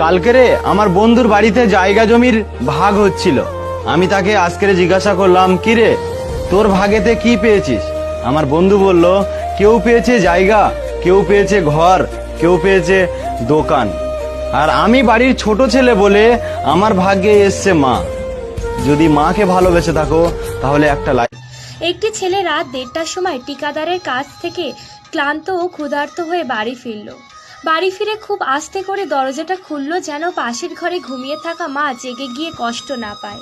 কালকে রে আমার বন্ধুর বাড়িতে জায়গা জমির ভাগ হচ্ছিল। আমি তাকে আজকে জিজ্ঞাসা করলাম, কি রে তোর ভাগেতে কি পেয়েছিস? আমার বন্ধু বলল, কেউ পেয়েছে জায়গা, কেউ পেয়েছে ঘর, কেউ পেয়েছে দোকান, আর আমি বাড়ির ছোট ছেলে বলে আমার ভাগ্যে এসছে মা। যদি মাকে ভালোবেসে থাকো তাহলে একটা লাইফ। একটি ছেলে রাত 1:30টার সময় ঠিকাদারের কাছ থেকে ক্লান্ত ও ক্ষুধার্ত হয়ে বাড়ি ফিরল। বাড়ি ফিরে খুব আস্তে করে দরজাটা খুলল, যেন পাশের ঘরে ঘুমিয়ে থাকা মা জেগে গিয়ে কষ্ট না পায়।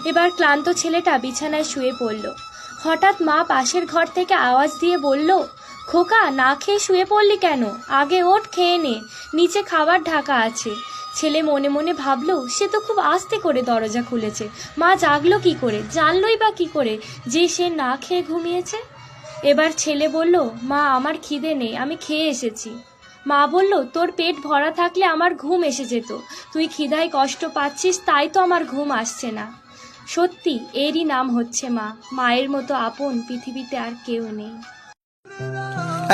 এবার ক্লান্ত ছেলেটা বিছানায় শুয়ে পড়ল। হঠাৎ মা পাশের ঘর থেকে আওয়াজ দিয়ে বলল, খোকা, না খেয়ে শুয়ে পড়লি কেন? আগে ওঠ, খেয়ে নে, নিচে খাবার ঢাকা আছে। ছেলে মনে মনে ভাবল, সে তো খুব আস্তে করে দরজা খুলেছে, মা জাগলো কি করে, জানলই বা কি করে যে সে না খেয়ে ঘুমিয়েছে। এবার ছেলে বলল, মা আমার খিদে নেই, আমি খেয়ে এসেছি। মা বলল, তোর পেট ভরা থাকলে আমার ঘুম এসে যেত, তুই খিদায় কষ্ট পাচ্ছিস, তাই তো আমার ঘুম আসছে না। সত্যি, এরই নাম হচ্ছে মা। মায়ের মতো আপন পৃথিবীতে আর কেউ নেই।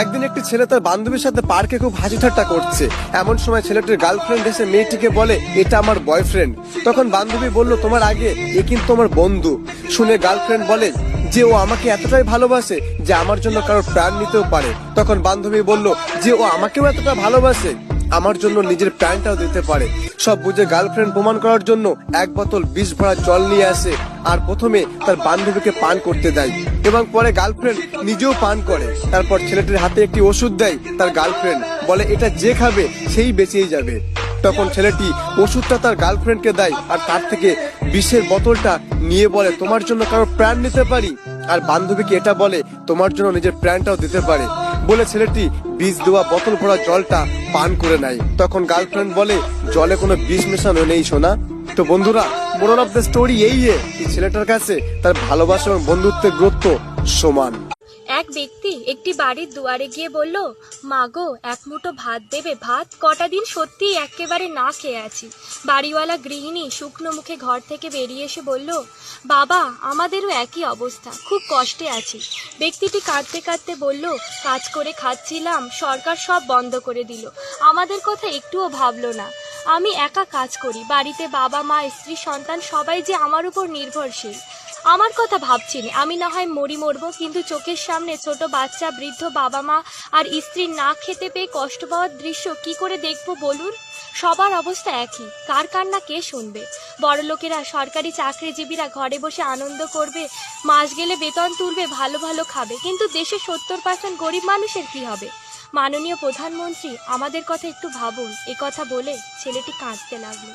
একদিন একটি ছেলে তার বান্ধবীর সাথে পার্কে খুব হাসি ঠাট্টা করছে। এমন সময় ছেলেটির গার্লফ্রেন্ড এসে মেয়েটিকে বলে, এটা আমার বয়ফ্রেন্ড। তখন বান্ধবী বলল, তোমার আগে এ কিন্তু আমার বন্ধু। শুনে গার্লফ্রেন্ড বলে যে ও আমাকে এতটাই ভালোবাসে যে আমার জন্য কারোর প্রাণ নিতেও পারে। তখন বান্ধবী বলল যে ও আমাকেও এতটা ভালোবাসে, আমার জন্য নিজের প্রাণটাও দিতে পারে। সব বুঝে গার্লফ্রেন্ড প্রমাণ করার জন্য এক বোতল বিষ ভরা জল নিয়ে আসে আর প্রথমে তার বান্ধবীকে পান করতে দেয় এবং পরে গার্লফ্রেন্ড নিজেও পান করে। তারপর ছেলেটির হাতে একটি ওষুধ দেয় তার গার্লফ্রেন্ড, বলে এটা যে খাবে সেই বেঁচেই যাবে। তখন ছেলেটি ওষুধটা তার গার্লফ্রেন্ডকে দেয় আর তার থেকে বিষের বোতলটা নিয়ে বলে, তোমার জন্য কারো প্রাণ নিতে পারি। আর বান্ধবীকে এটা বলে, তোমার জন্য নিজের প্রাণটাও দিতে পারে। বলে ছেলেটি বিষ দেওয়া বোতল ভরা জলটা পান করে নেয়। তখন গার্লফ্রেন্ড বলে, জলে কোনো বিষ মেশানো নেই সোনা। তো বন্ধুরা, মোরাল অফ দ্য স্টোরি এই ছেলেটার কাছে তার ভালোবাসা এবং বন্ধুত্বের গুরুত্ব সমান। এক ব্যক্তি একটি বাড়ির দুয়ারে গিয়ে বলল, মাগো, এক মুঠো ভাত দেবে? ভাত? কটা দিন সত্যিই একেবারে না খেয়ে আছি। বাড়িওয়ালা গৃহিণী শুকনো মুখে ঘর থেকে বেরিয়ে এসে বলল, বাবা, আমাদেরও একই অবস্থা, খুব কষ্টে আছি। ব্যক্তিটি কাঁদতে কাঁদতে বলল, কাজ করে খাচ্ছিলাম, সরকার সব বন্ধ করে দিল, আমাদের কথা একটুও ভাবলো না। আমি একা কাজ করি, বাড়িতে বাবা মা স্ত্রী সন্তান সবাই যে আমার উপর নির্ভরশীল। আমার কথা ভাবছি না, আমি না হয় মরবো, কিন্তু চোখের সামনে ছোট বাচ্চা, বৃদ্ধ বাবা মা আর স্ত্রীর না খেতে পেয়ে কষ্ট পাওয়ার দৃশ্য কি করে দেখবো বলুন? সবার অবস্থা একই, কার কান্না কে শুনবে? বড়লোকেরা, সরকারি চাকরিজীবীরা ঘরে বসে আনন্দ করবে, মাস গেলে বেতন তুলবে, ভালো ভালো খাবে, কিন্তু দেশের 70% গরিব মানুষের কি হবে? মাননীয় প্রধানমন্ত্রী, আমাদের কথা একটু ভাবুন। এ কথা বলে ছেলেটি কাঁদতে লাগলো।